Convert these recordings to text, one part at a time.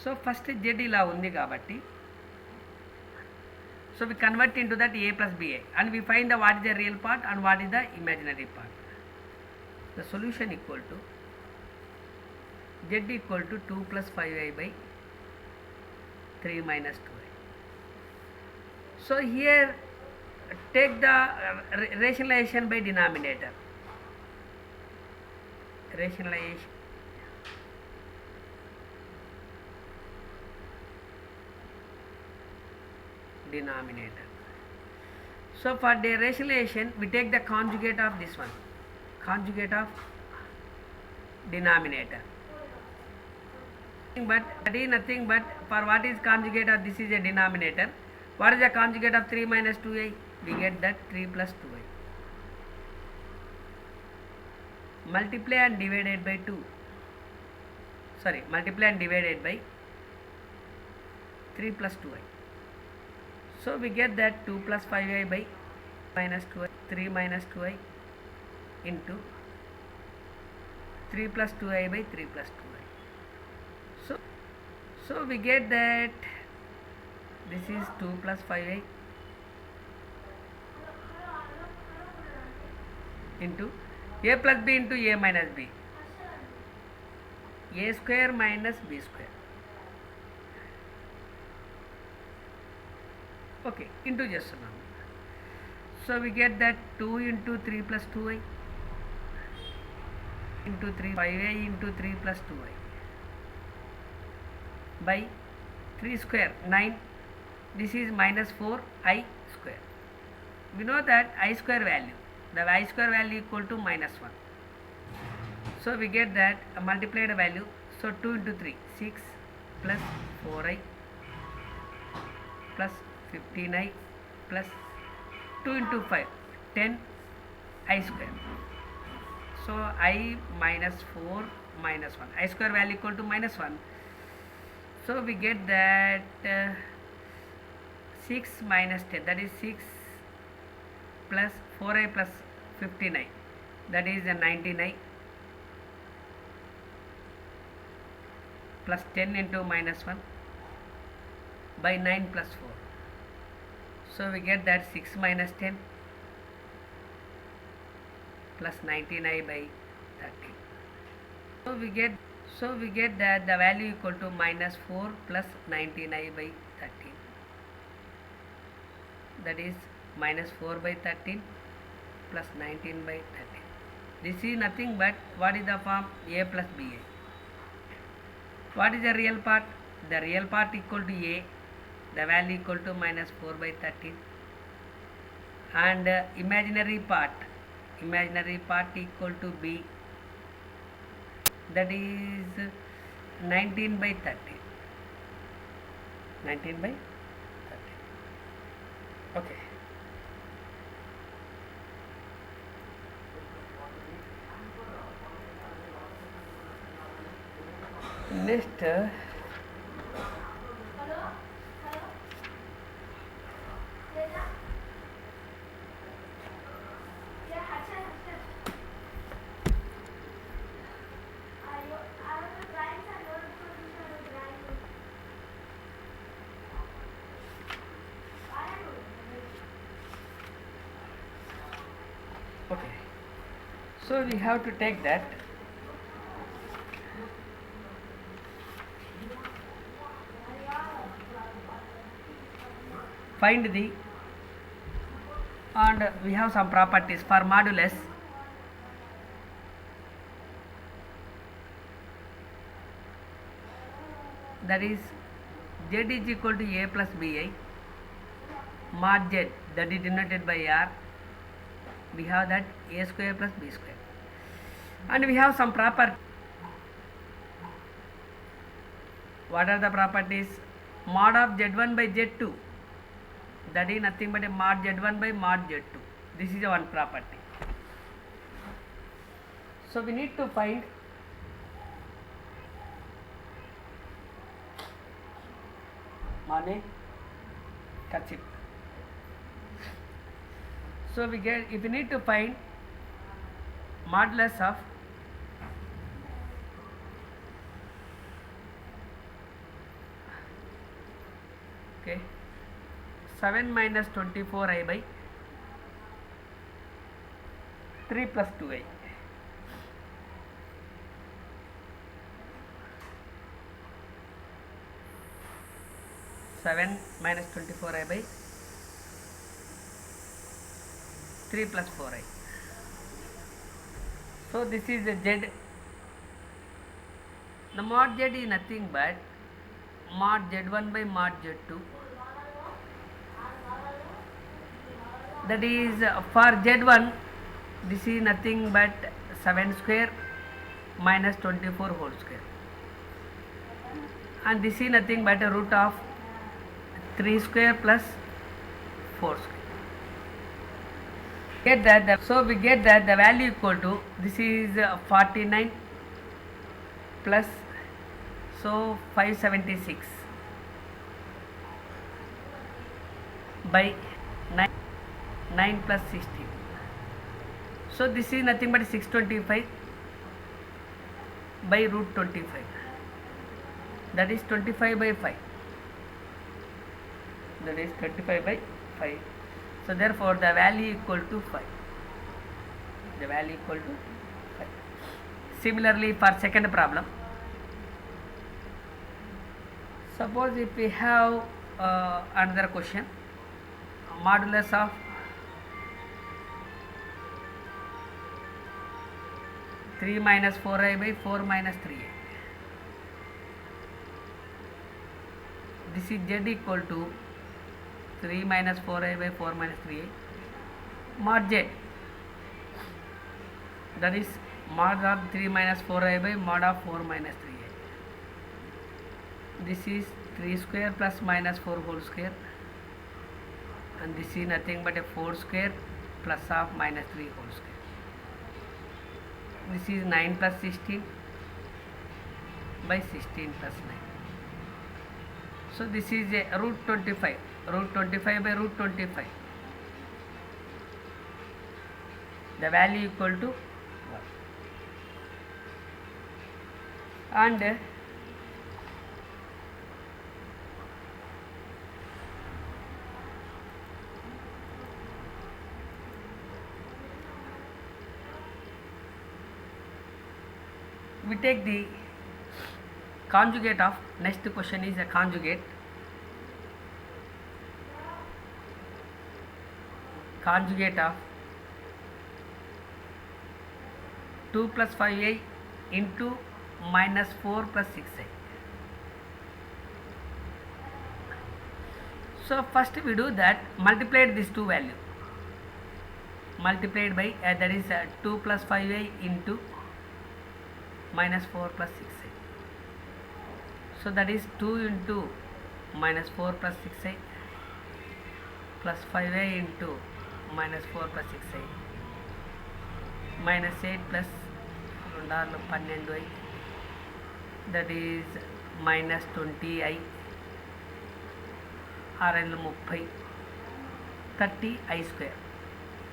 So first z ఇలా ఉంది కాబట్టి so we convert into that a plus ba and we find the what is the real part and what is the imaginary part. The solution equal to z equal to 2 plus 5i by 3 minus 2i. So here take the rationalization by denominator. Rationalization denominator. So for the rationalization we take the conjugate of this one, conjugate of denominator, but that is nothing but for what is conjugate of this is a denominator. What is the conjugate of 3 minus 2i? We get that 3 plus 2i. Multiply and divided by 2. Sorry, multiply and divided by 3 plus 2i. So we get that 2 plus 5i by minus 2i, 3 minus 2i into 3 plus 2i by 3 plus 2i. So we get that this is 2 plus 5i into a plus b into a minus b, a square minus b square. Okay, into just now. So we get that 2 into 3 plus 2i into 3 5i into 3 plus 2i by 3 square 9. This is minus 4i square. We know that I square value, the I square value equal to minus 1. So we get that multiplied value. So 2 into 3 6 plus 4i plus 15i plus 2 into 5 10i square. So I minus 4 minus 1, I square value equal to minus 1. So we get that 6 minus 10, that is 6 plus 4i plus 15i, that is 19i plus 10 into minus 1 by 9 plus 4. So we get that 6 minus 10 plus 19i by 30. So we get that the value equal to minus 4 plus 19i by 13. That is minus 4 by 13 plus 19 by 13. This is nothing but what is the form? A plus ba. What is the real part? The real part equal to a, the value equal to minus 4 by 13, and imaginary part equal to b, that is 19 by 13. 19 by 13. Okay. Next okay, so we have to take that find the, and we have some properties for modulus. That is z is equal to a plus bi mod z, that is denoted by r. We have that a square plus b square, and we have some property. What are the properties? Mod of z1 by z2, that is nothing but a mod z1 by mod z2. This is one property. So we need to find money kerchief. So we get, if we need to find modulus of okay, 7 minus 24i by 3 plus 2i. 7 minus 24i by 3 plus 4i. So this is the z. The mod z is nothing but mod z1 by mod z2. That is for z1, this is nothing but 7 square minus 24 whole square, and this is nothing but a root of 3 square plus 4 square. Get that so we get that the value equal to, this is 49 plus, so 576 by 9 plus 16. So this is nothing but 625 by root 25, that is 25 by 5, that is 25 by 5. So therefore the value equal to 5, the value equal to 5. Similarly for second problem, suppose if we have another question, modulus of 3 minus 4i by 4 minus 3i. This is z equal to 3 minus 4i by 4 minus 3i mod z, that is mod of 3 minus 4i by mod of 4 minus 3i. This is 3 square plus minus 4 whole square, and this is nothing but a 4 square plus of minus 3 whole square. This is 9 plus 16 by 16 plus 9. So this is a root 25, root 25 by root 25. The value equal to 1. And we take the conjugate of, next question is a conjugate of 2 plus 5i into minus 4 plus 6i. So first we do that, multiplied these two value, multiplied by that is 2 plus 5i into minus 4 plus 6i. So that is 2 into minus 4 plus 6i plus 5i into minus 4 plus 6i minus 8 plus 12i, that is minus 20i, 30, 30 I square.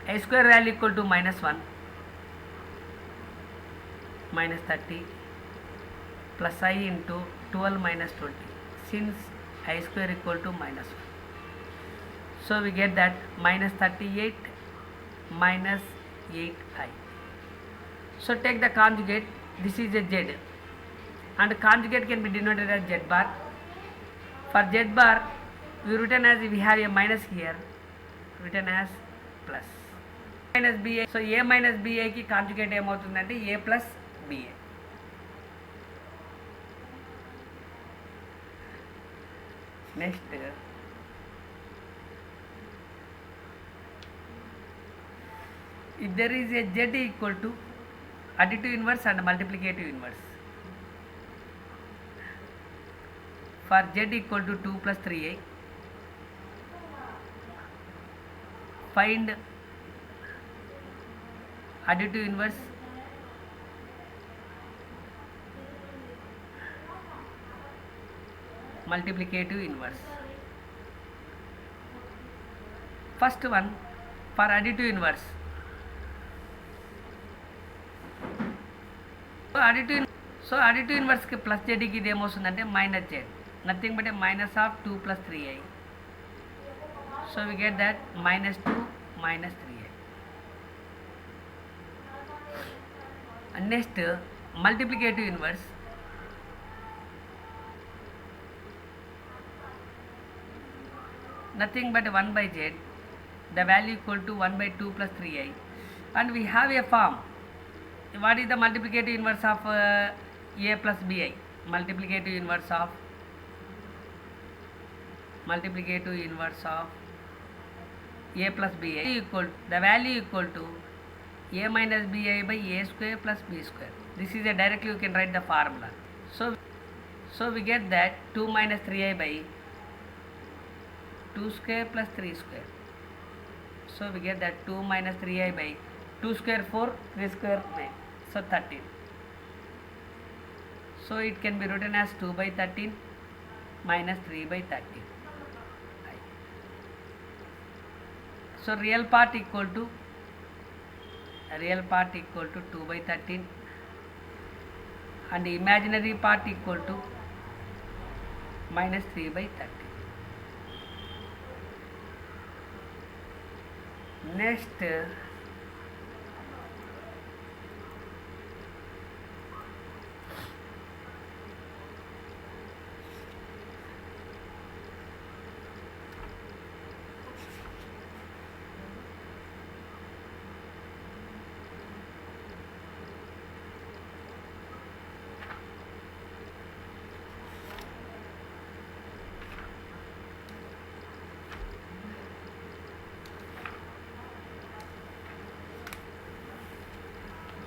I square value equal to minus 1 minus 30 plus I into 12 minus 20, since I square equal to minus 1. So we get that minus 38 minus 8i. So take the conjugate, this is a z, and conjugate can be denoted as z bar. For z bar we written as, we have a minus here, written as plus minus ba. So a minus ba ki conjugate ఏమవుతుందంటే a plus ba. Next, if there is a z equal to additive inverse and multiplicative inverse, for z equal to 2 plus 3i, find additive inverse multiplicative inverse. First one, for additive inverse, so additive inverse ki plus z ki ఇది ఏమొస్తుందంటే minus z, nothing but a minus of 2 plus 3i So we get that minus 2 minus 3a. And next multiplicative inverse. Nothing but 1 by z, the value equal to 1 by 2 plus 3i, and we have a form. What is the multiplicative inverse of a plus bi? Multiplicative inverse of a plus bi equal, the value equal to a minus bi by a square plus b square. This is a directly you can write the formula. So we get that 2 minus 3i by 2 square plus 3 square. So we get that 2 minus 3i by 2 square 4, 3 square 9. So 13. So it can be written as 2 by 13 minus 3 by 13. So real part equal to 2 by 13 and the imaginary part equal to minus 3 by 13. Next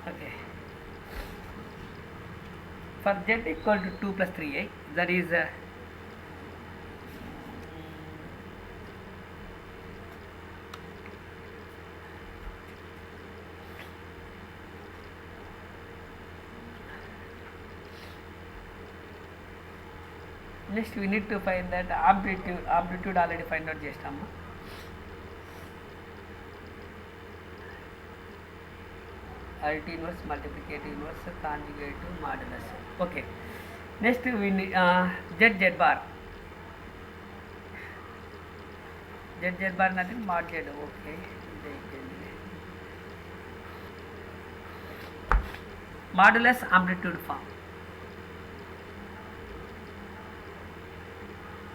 okay, for z equal to 2 plus 3i, that is next we need to find that amplitude already find out chestamu. Additive inverse, multiplicative inverse, conjugative, modulus. Okay, next we need z bar. Z bar nothing, mod z. Okay, modulus amplitude form.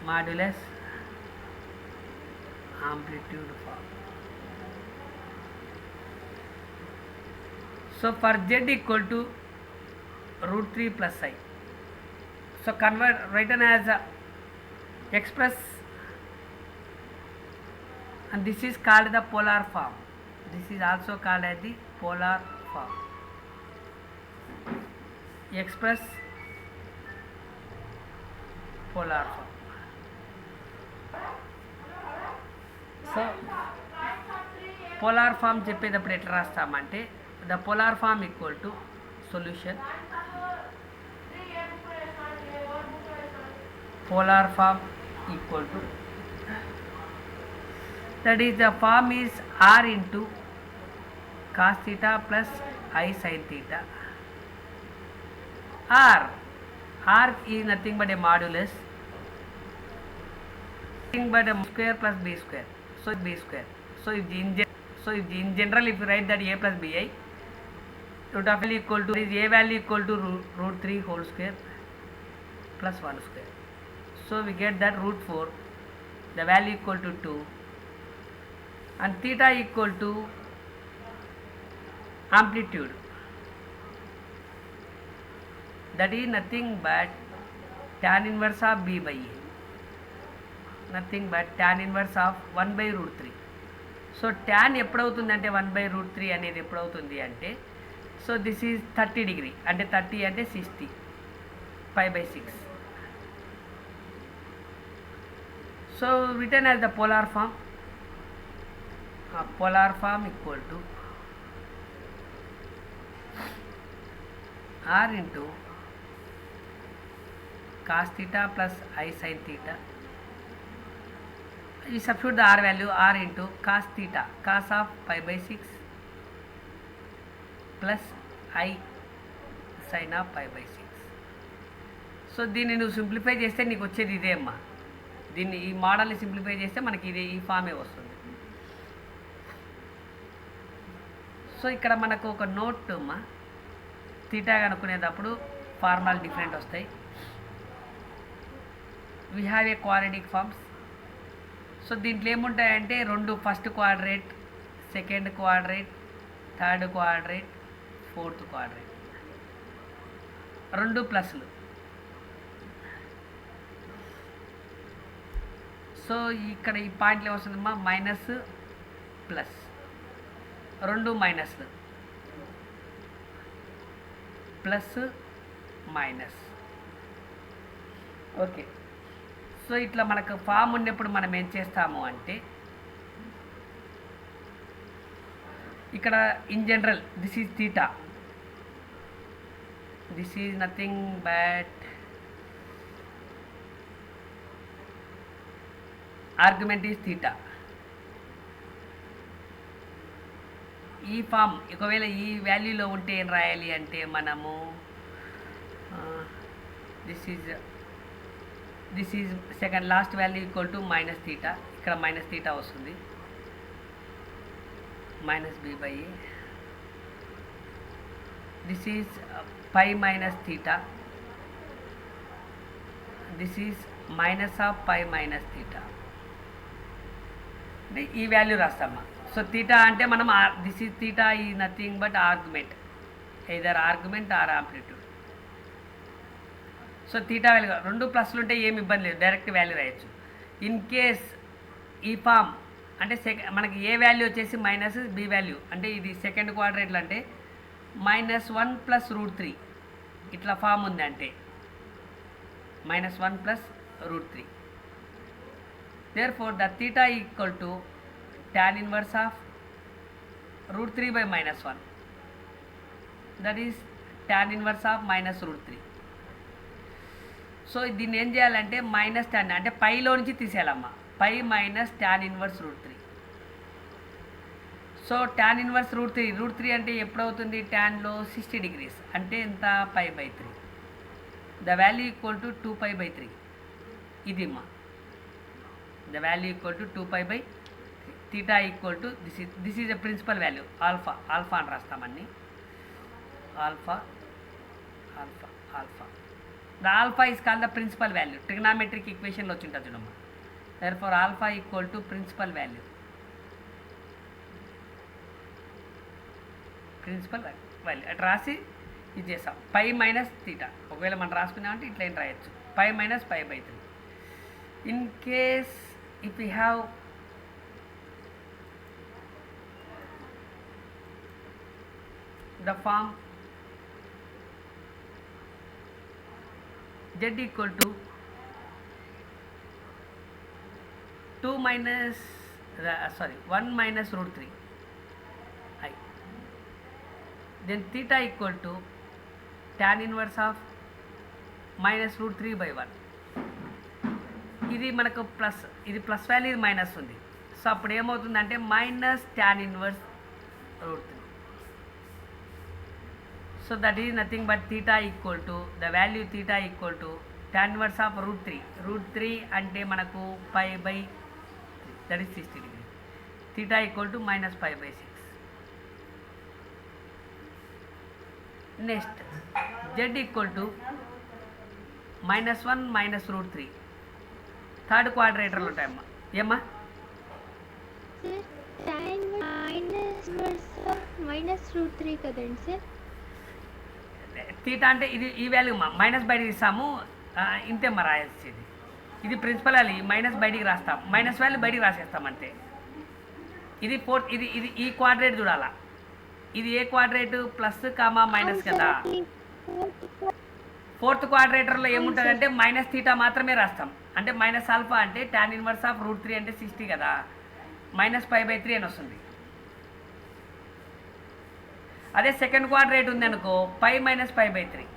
Modulus amplitude form. So for z equal to root 3 plus I. So convert, written as express, and this is called the polar form. This is also called as the polar form. Express polar form. So polar form చెప్పేటప్పుడు ఎట్లా రాస్తామంటే the polar form equal to solution, polar form equal to, that is the form is r into cos theta plus I sin theta. R is nothing but a modulus, nothing but a square plus b square, so b square. So if in general if you write that a plus bi, root of value equal to, is a value equal to root 3 whole square plus 1 square. So we get that root 4, the value equal to 2, and theta equal to amplitude, that is nothing but tan inverse of b by a, nothing but tan inverse of 1 by root 3. So tan ఎప్పుడవుతుందంటే 1 by root 3 అనేది ఎప్పుడవుతుంది అంటే, so this is 30 degree, అంటే 30 అంటే 60, 5/6. So written as the polar form, equal to r into cos theta plus I sin theta. You substitute the r value, r into cos theta, cos of 5/6 plus I sin of 5/6. So దీన్ని నువ్వు simplify చేస్తే నీకు వచ్చేది ఇదే అమ్మా. దీన్ని ఈ మోడల్ని సింప్లిఫై చేస్తే మనకి ఇది ఈ ఫామే వస్తుంది. సో ఇక్కడ మనకు ఒక నోట్ మా తీటా కనుక్కునేటప్పుడు ఫార్ములాలు డిఫరెంట్ వస్తాయి. We have a quadratic forms. So దీంట్లో ఏముంటాయంటే 2 first quadrant, second quadrant, third quadrant, fourth quadrant, 2 ప్లస్లు. సో ఇక్కడ ఈ పాయింట్లో ఏమొస్తుందమ్మా మైనస్ ప్లస్, 2 మైనస్లు, ప్లస్ మైనస్. ఓకే. సో ఇట్లా మనకు ఫామ్ ఉన్నప్పుడు మనం ఏం చేస్తాము అంటే ఇక్కడ in general this is theta, this is nothing but argument is theta. ఈ ఫామ్ ఒకవేళ ఈ వాల్యూలో ఉంటే ఏం రాయాలి అంటే మనము this is second last value equal to minus theta. ఇక్కడ మైనస్ థీటా వస్తుంది, minus B by A. This is pi minus theta, this is minus of pi minus theta. అంటే ఈ వాల్యూ రాస్తామా. సో థీటా అంటే మనం this is theta is nothing but argument, either argument are amplitude. So theta value 2 ప్లస్లు ఉంటే ఏమి ఇబ్బంది లేదు, direct value రాయొచ్చు. ఇన్ కేస్ ఈ ఫామ్ అంటే మనకి ఏ వాల్యూ వచ్చేసి మైనస్ బి వాల్యూ అంటే ఇది సెకండ్ క్వాడ్రేట్లు అంటే -1 + √3 ఇట్లా ఫామ్ ఉంది అంటే -1 + √3. Therefore the theta equal to tan inverse of √3 by -1, that is tan inverse of -√3. So దీన్ని ఏం చేయాలంటే మైనస్ tan అంటే పైలో నుంచి తీసేయాలమ్మా, pi minus tan inverse √3. So tan inverse √3 అంటే ఎప్పుడవుతుంది ట్యాన్లో 60 degrees అంటే ఎంత π/3. The value equal to 2π/3. ఇది మా the value equal to 2π/3. Theta equal to this is a principal value alpha అని రాస్తామని. Alpha. The alpha is called the principal value. Trigonometric ఈక్వేషన్లో వచ్చి ఉంటుంది చూడమ్మా. Therefore alpha equal to principal value. అట్లా రాసి ఇది చేస్తాం π మైనస్ థీటా. ఒకవేళ మనం రాసుకున్నామంటే ఇట్లా ఏం రాయొచ్చు π minus π/3. In case if you have the form z equal to 1 minus √3 I, then theta equal to tan inverse of -√3 by 1. ఇది మనకు ప్లస్, ఇది ప్లస్ వాల్యూ, ఇది మైనస్ ఉంది. సో అప్పుడు ఏమవుతుందంటే minus tan inverse √3. So that is nothing but theta equal to the value theta equal to tan inverse of √3. √3 అంటే మనకు π/3, that is 60 degrees. Theta equal to -π/6. Next z equal to -1 minus √3. Third క్వాడ్రేటర్లో ఉంటాయమ్మా. ఏమ్మా -√3 కదండి sir. Theta అంటే ఇది ఈ value minus బయటికి ఇస్తాము, ఇంతే మా రాయాల్సింది. ఇది ప్రిన్సిపల్ వాల్యూ, మైనస్ బయటికి రాస్తాం, మైనస్ వాల్యూ బయటికి రాసేస్తాం అంతే. ఇది ఇది ఈ క్వాడ్రేట్ చూడాలా. ఇది ఏ క్వాడ్రేట్ ప్లస్ కామా మైనస్ కదా. ఫోర్త్ క్వాడ్రేటర్లో ఏముంటుందంటే మైనస్ థీటా మాత్రమే రాస్తాం. అంటే మైనస్ ఆల్ఫా అంటే tan ఇన్వర్స్ ఆఫ్ √3 అంటే 60 కదా, -π/3 అని వస్తుంది. అదే సెకండ్ క్వాడ్రేట్ ఉంది అనుకో π - π/3.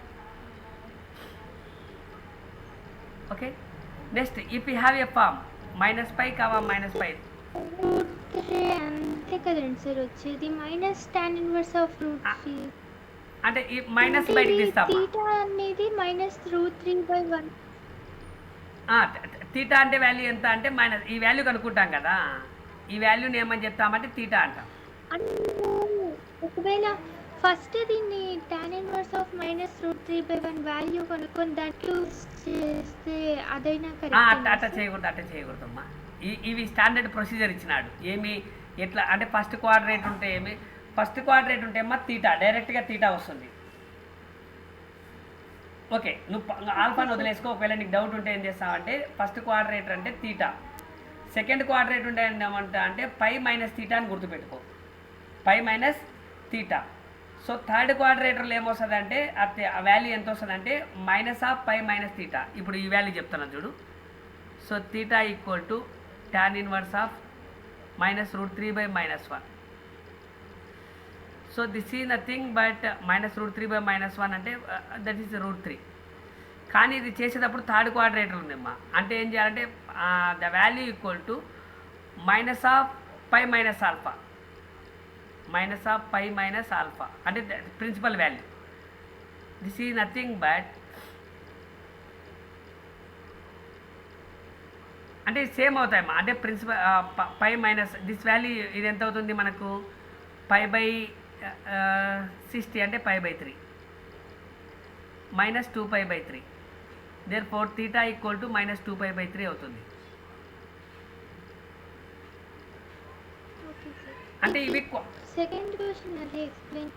Okay. Next if you have a form -π, -π. అంతే కదండి సార్ వచ్చేది tan ఇన్వర్స్ ఆఫ్ √3 అంటే ఈ మైనస్ బయటికి తీస్తాం. థీటా అనేది -√3/1. తీటా అంటే వాల్యూ ఎంత అంటే మైనస్ ఈ వాల్యూ కనుక్కుంటాం కదా, ఈ వాల్యూని ఏమని చెప్తామంటే తీటా అంటాం. అంటే ఒకవేళ ఫస్ట్ దీన్ని tan ఇన్వర్స్ ఆఫ్ -√3/1 వాల్యూ కనుక్కొని దాంట్లో చేస్తే అదైనా అట్లా చేయకూడదు, అట్లా చేయకూడదమ్మా. ఇవి స్టాండర్డ్ ప్రొసీజర్ ఇచ్చినాడు. ఏమి ఎట్లా అంటే ఫస్ట్ క్వాడ్రేట్ ఉంటే ఏమి, ఫస్ట్ క్వాడ్రేట్ ఉంటే అమ్మా తీటా, డైరెక్ట్గా తీటా వస్తుంది. ఓకే, నువ్వు ఆల్ఫాని వదిలేసుకో. ఒకవేళ నీకు డౌట్ ఉంటే ఏం చేస్తావంటే ఫస్ట్ క్వాడ్రేటర్ అంటే తీటా, సెకండ్ క్వాడ్రేట్ ఉంటే ఏమంటా అంటే పై మైనస్ తీటా అని గుర్తుపెట్టుకో, pi minus theta. So third క్వాడ్రేటర్లో ఏమొస్తుంది అంటే ఆ వాల్యూ ఎంత వస్తుంది అంటే -ఆఫ్ పై మైనస్ తీటా. ఇప్పుడు ఈ వాల్యూ చెప్తాను చూడు. So theta equal to tan inverse of -√3/-1. So this is nothing but -√3/-1 అంటే దట్ ఈస్ √3. కానీ ఇది చేసేటప్పుడు థర్డ్ క్వాడ్రేటర్ ఉందమ్మా. అంటే ఏం చేయాలంటే the value equal to -of pi minus alpha, -of pi minus alpha అంటే principal value. This is nothing but అంటే సేమ్ అవుతాయమ్మా. అంటే principal pi minus this value ఇది ఎంత అవుతుంది మనకు π/60 అంటే π/3 -2π/3. Therefore theta equal to -2π/3 అవుతుంది. అంటే ఇవి సెకండ్ క్వశ్చన్ అదే ఎక్స్ప్లెయిన్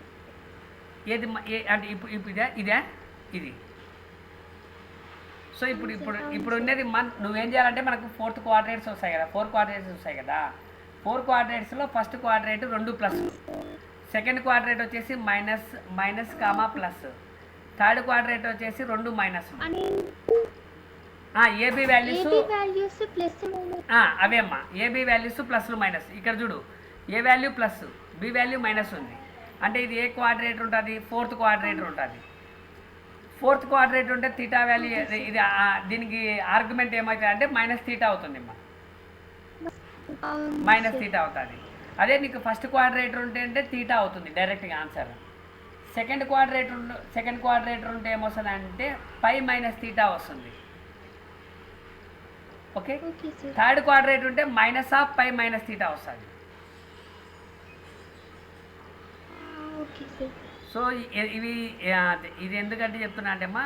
ఏది అంటే ఇప్పుడు ఇదే ఇది. సో ఇప్పుడు ఉండేది నువ్వేం చేయాలంటే మనకు ఫోర్త్ క్వాడ్రేట్స్ వస్తాయి కదా, 4 క్వాడ్రేట్స్ వస్తాయి కదా. 4 క్వాడ్రేట్స్లో first quadrant 2 plus, second quadrant వచ్చేసి minus comma plus, third quadrant వచ్చేసి 2 మైనస్. ఏబీ వాల్యూస్ ప్లస్ అవే అమ్మా, ఏబీ వాల్యూస్ ప్లస్లు మైనస్. ఇక్కడ చూడు, A value plus, B value minus ఉంది. అంటే ఇది ఏ క్వాడ్రేటర్ ఉంటుంది, ఫోర్త్ క్వాడ్రేటర్ ఉంటుంది. ఫోర్త్ క్వాడ్రేటర్ ఉంటే తీటా వాల్యూ ఇది దీనికి ఆర్గ్యుమెంట్ ఏమవుతుంది అంటే -θ అవుతుంది అమ్మా, -θ అవుతుంది. అదే నీకు ఫస్ట్ క్వాడ్రేటర్ ఉంటే అంటే తీటా అవుతుంది డైరెక్ట్గా ఆన్సర్. సెకండ్ క్వాడ్రేటర్ ఉంటే ఏమొస్తుంది అంటే π-θ వస్తుంది. ఓకే, థర్డ్ క్వాడ్రేటర్ ఉంటే -ఆఫ్ π-θ వస్తుంది. సో ఇది ఎందుకంటే చెప్తున్నా అంటే అమ్మా